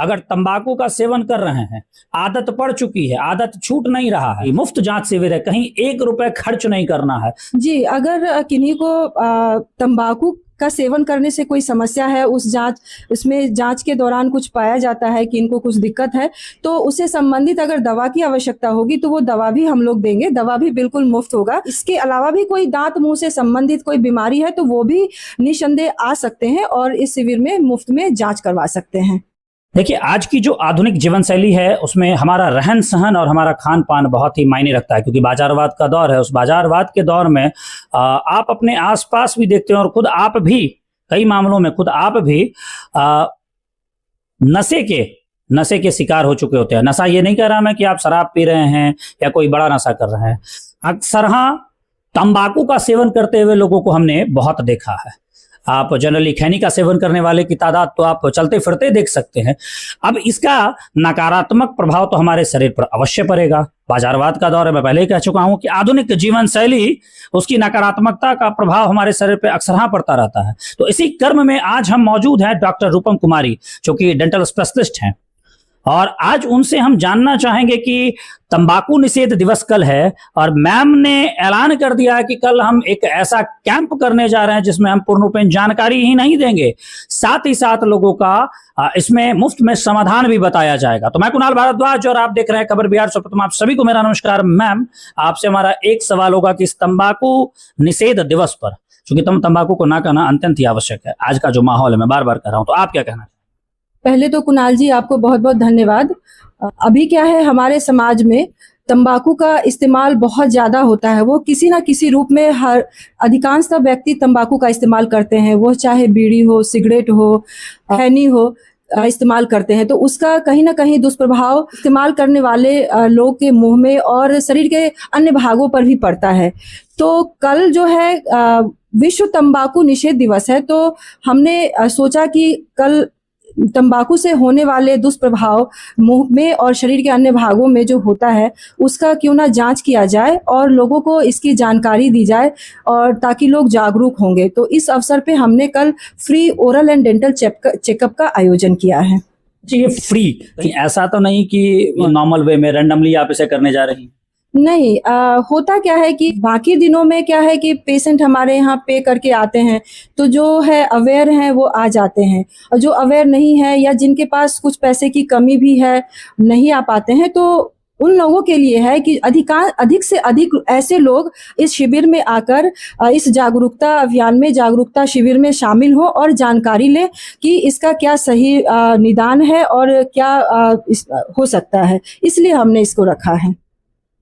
अगर तंबाकू का सेवन कर रहे हैं, आदत पड़ चुकी है, आदत छूट नहीं रहा है, मुफ्त जांच शिविर है, कहीं 1 रुपए खर्च नहीं करना है। जी, अगर किन्हीं को तंबाकू का सेवन करने से कोई समस्या है, उसमें जांच के दौरान कुछ पाया जाता है कि इनको कुछ दिक्कत है, तो उससे संबंधित अगर दवा की आवश्यकता होगी तो वो दवा भी हम लोग देंगे। दवा भी बिल्कुल मुफ्त होगा। इसके अलावा भी कोई दांत मुंह से संबंधित कोई बीमारी है तो वो भी निस्संदेह आ सकते हैं और इस शिविर में मुफ्त में जांच करवा सकते हैं। देखिए, आज की जो आधुनिक जीवन शैली है उसमें हमारा रहन सहन और हमारा खान पान बहुत ही मायने रखता है, क्योंकि बाजारवाद का दौर है। उस बाजारवाद के दौर में आप अपने आसपास भी देखते हैं और खुद आप भी कई मामलों में खुद आप भी नशे के शिकार हो चुके होते हैं। नशा ये नहीं कह रहा मैं कि आप शराब पी रहे हैं या कोई बड़ा नशा कर रहे हैं। अक्सर तंबाकू का सेवन करते हुए लोगों को हमने बहुत देखा है। आप जनरली खैनी का सेवन करने वाले की तादाद तो आप चलते फिरते देख सकते हैं। अब इसका नकारात्मक प्रभाव तो हमारे शरीर पर अवश्य पड़ेगा। बाजारवाद का दौर है, मैं पहले ही कह चुका हूं कि आधुनिक जीवन शैली, उसकी नकारात्मकता का प्रभाव हमारे शरीर पर अक्सर पड़ता रहता है। तो इसी क्रम में आज हम मौजूद हैं डॉक्टर रूपम कुमारी, जो कि डेंटल स्पेशलिस्ट हैं, और आज उनसे हम जानना चाहेंगे कि तंबाकू निषेध दिवस कल है और मैम ने ऐलान कर दिया है कि कल हम एक ऐसा कैंप करने जा रहे हैं जिसमें हम पूर्ण रूपेण जानकारी ही नहीं देंगे, साथ ही साथ लोगों का इसमें मुफ्त में समाधान भी बताया जाएगा। तो मैं कुणाल भारद्वाज और आप देख रहे हैं खबर बिहार। सर्वप्रथम आप सभी को मेरा नमस्कार। मैम, आपसे हमारा एक सवाल होगा कि इस तंबाकू निषेध दिवस पर, चूंकि तंबाकू को ना करना अत्यंत ही आवश्यक है, आज का जो माहौल है, मैं बार बार कह रहा हूं, तो आप क्या कहना? पहले तो कुणाल जी आपको बहुत बहुत धन्यवाद। अभी क्या है, हमारे समाज में तंबाकू का इस्तेमाल बहुत ज़्यादा होता है। वो किसी ना किसी रूप में अधिकांशतः व्यक्ति तंबाकू का इस्तेमाल करते हैं, वो चाहे बीड़ी हो, सिगरेट हो, खैनी हो, इस्तेमाल करते हैं। तो उसका कहीं ना कहीं दुष्प्रभाव इस्तेमाल करने वाले लोग के मुंह में और शरीर के अन्य भागों पर भी पड़ता है। तो कल जो है विश्व तंबाकू निषेध दिवस है, तो हमने सोचा कि कल तंबाकू से होने वाले दुष्प्रभाव मुंह में और शरीर के अन्य भागों में जो होता है उसका क्यों ना जांच किया जाए और लोगों को इसकी जानकारी दी जाए, और ताकि लोग जागरूक होंगे। तो इस अवसर पे हमने कल free oral and dental checkup का आयोजन किया है। जी, ये फ्री, कहीं ऐसा तो नहीं कि नॉर्मल वे में रैंडमली आप इसे करने जा रही हैं? नहीं, होता क्या है कि बाकी दिनों में क्या है कि पेशेंट हमारे यहाँ पे करके आते हैं, तो जो है अवेयर हैं वो आ जाते हैं, और जो अवेयर नहीं है या जिनके पास कुछ पैसे की कमी भी है, नहीं आ पाते हैं, तो उन लोगों के लिए है कि अधिक से अधिक ऐसे लोग इस शिविर में आकर इस जागरूकता अभियान में, जागरूकता शिविर में शामिल हो और जानकारी लें कि इसका क्या सही निदान है और क्या हो सकता है। इसलिए हमने इसको रखा है।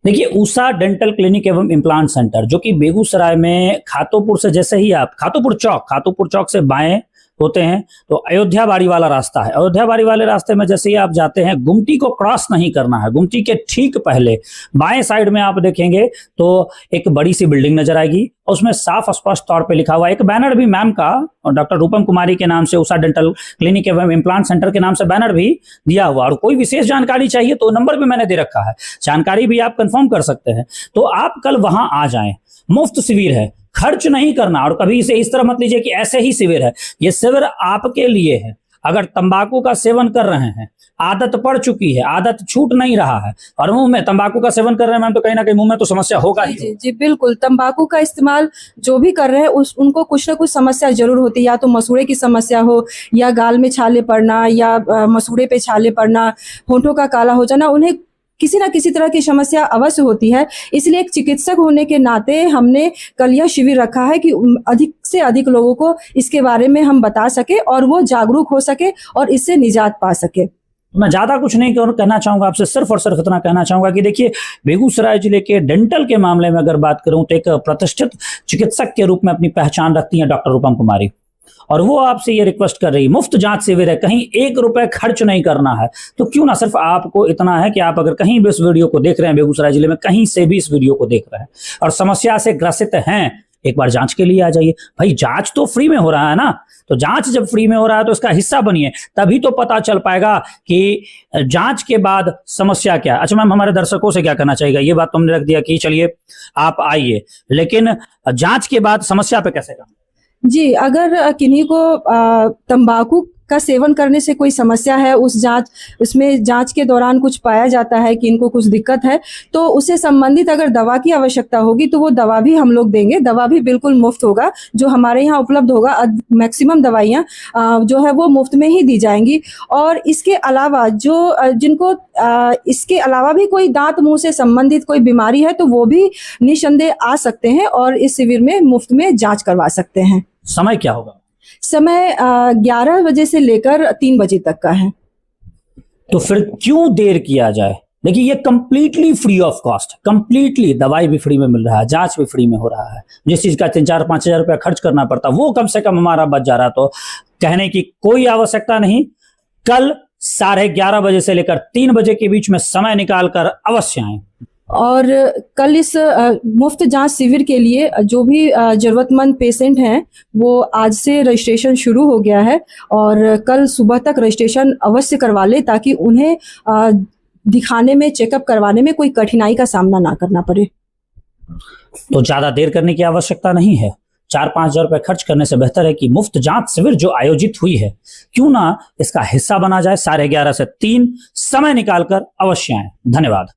देखिए, उषा डेंटल क्लिनिक एवं इम्प्लांट सेंटर, जो कि बेगूसराय में खातोपुर से, जैसे ही आप खातोपुर चौक से बाएं होते हैं तो अयोध्या बाड़ी वाला रास्ता है। अयोध्या बाड़ी वाले रास्ते में जैसे ही आप जाते हैं, गुमटी को क्रॉस नहीं करना है, गुमटी के ठीक पहले बाएं साइड में आप देखेंगे तो एक बड़ी सी बिल्डिंग नजर आएगी, और उसमें साफ स्पष्ट तौर पे लिखा हुआ एक बैनर भी मैम का, और डॉक्टर रूपम कुमारी के नाम से उषा डेंटल क्लिनिक एवं इम्प्लांट सेंटर के नाम से बैनर भी दिया हुआ। और कोई विशेष जानकारी चाहिए तो नंबर भी मैंने दे रखा है, जानकारी भी आप कंफर्म कर सकते हैं। तो आप कल वहां आ जाएं, मुफ्त शिविर है, खर्च नहीं करना। और कभी इसे इस तरह मत लीजिए कि ऐसे ही शिविर है, ये शिविर आपके लिए है। अगर तंबाकू का सेवन कर रहे हैं, आदत पड़ चुकी है, आदत छूट नहीं रहा है, और मुंह में तंबाकू का सेवन कर रहे हैं मैम, तो कहीं ना कहीं मुंह में तो समस्या होगा ही। जी जी बिल्कुल, तंबाकू का इस्तेमाल जो भी कर रहे हैं उनको कुछ ना कुछ समस्या जरूर होती है, या तो मसूड़े की समस्या हो, या गाल में छाले पड़ना, या मसूड़े पे छाले पड़ना, होंठों का काला हो जाना, उन्हें किसी ना किसी तरह की समस्या अवश्य होती है। इसलिए एक चिकित्सक होने के नाते हमने कल यह शिविर रखा है कि अधिक से अधिक लोगों को इसके बारे में हम बता सके और वो जागरूक हो सके और इससे निजात पा सके। मैं ज्यादा कुछ नहीं कहना चाहूंगा आपसे, सिर्फ और सिर्फ इतना कहना चाहूंगा कि देखिए, बेगूसराय जिले के डेंटल के मामले में अगर बात करूं तो एक प्रतिष्ठित चिकित्सक के रूप में अपनी पहचान रखती हैं डॉक्टर रूपम कुमारी, और वो आपसे ये रिक्वेस्ट कर रही है, मुफ्त जांच शिविर है, कहीं 1 रुपए खर्च नहीं करना है। तो क्यों ना सिर्फ आपको इतना है कि आप अगर कहीं भी इस वीडियो को देख रहे हैं, बेगूसराय जिले में कहीं से भी इस वीडियो को देख रहे हैं और समस्या से ग्रसित हैं, एक बार जांच के लिए आ जाइए। भाई, जांच तो फ्री में हो रहा है ना, तो जांच जब फ्री में हो रहा है तो इसका हिस्सा बनिए, तभी तो पता चल पाएगा कि जांच के बाद समस्या क्या है। अच्छा मैम, हमारे दर्शकों से क्या कहना चाहिए? ये बात तुमने रख दिया कि चलिए आप आइए, लेकिन जांच के बाद समस्या पे कैसे काम? जी, अगर किन्हीं को तंबाकू का सेवन करने से कोई समस्या है, उसमें जांच के दौरान कुछ पाया जाता है कि इनको कुछ दिक्कत है, तो उससे संबंधित अगर दवा की आवश्यकता होगी तो वो दवा भी हम लोग देंगे। दवा भी बिल्कुल मुफ्त होगा, जो हमारे यहाँ उपलब्ध होगा। मैक्सिमम दवाइयाँ जो है वो मुफ्त में ही दी जाएंगी। और इसके अलावा जिनको इसके अलावा भी कोई दांत मुंह से संबंधित कोई बीमारी है तो वो भी निसंदेह आ सकते हैं और इस शिविर में मुफ्त में जांच करवा सकते हैं। समय क्या होगा? समय 11 बजे से लेकर 3 बजे तक का है। तो फिर क्यों देर किया जाए? देखिए, ये completely free of cost, completely दवाई भी फ्री में मिल रहा है, जांच भी फ्री में हो रहा है। जिस चीज का 3-4-5 हजार रुपया खर्च करना पड़ता वो कम से कम हमारा बच जा रहा। तो कहने की कोई आवश्यकता नहीं। कल 11:30 बजे से लेकर 3 बजे के बीच में समय निकालकर अवश्य आए। और कल इस मुफ्त जांच शिविर के लिए जो भी जरूरतमंद पेशेंट हैं वो आज से रजिस्ट्रेशन शुरू हो गया है और कल सुबह तक रजिस्ट्रेशन अवश्य करवा ले ताकि उन्हें दिखाने में, चेकअप करवाने में कोई कठिनाई का सामना ना करना पड़े। तो ज्यादा देर करने की आवश्यकता नहीं है। 4-5 हजार रुपए खर्च करने से बेहतर है कि मुफ्त जांच शिविर जो आयोजित हुई है, क्यों ना इसका हिस्सा बना जाए। 11:30 से 3 समय निकालकर अवश्य आए। धन्यवाद।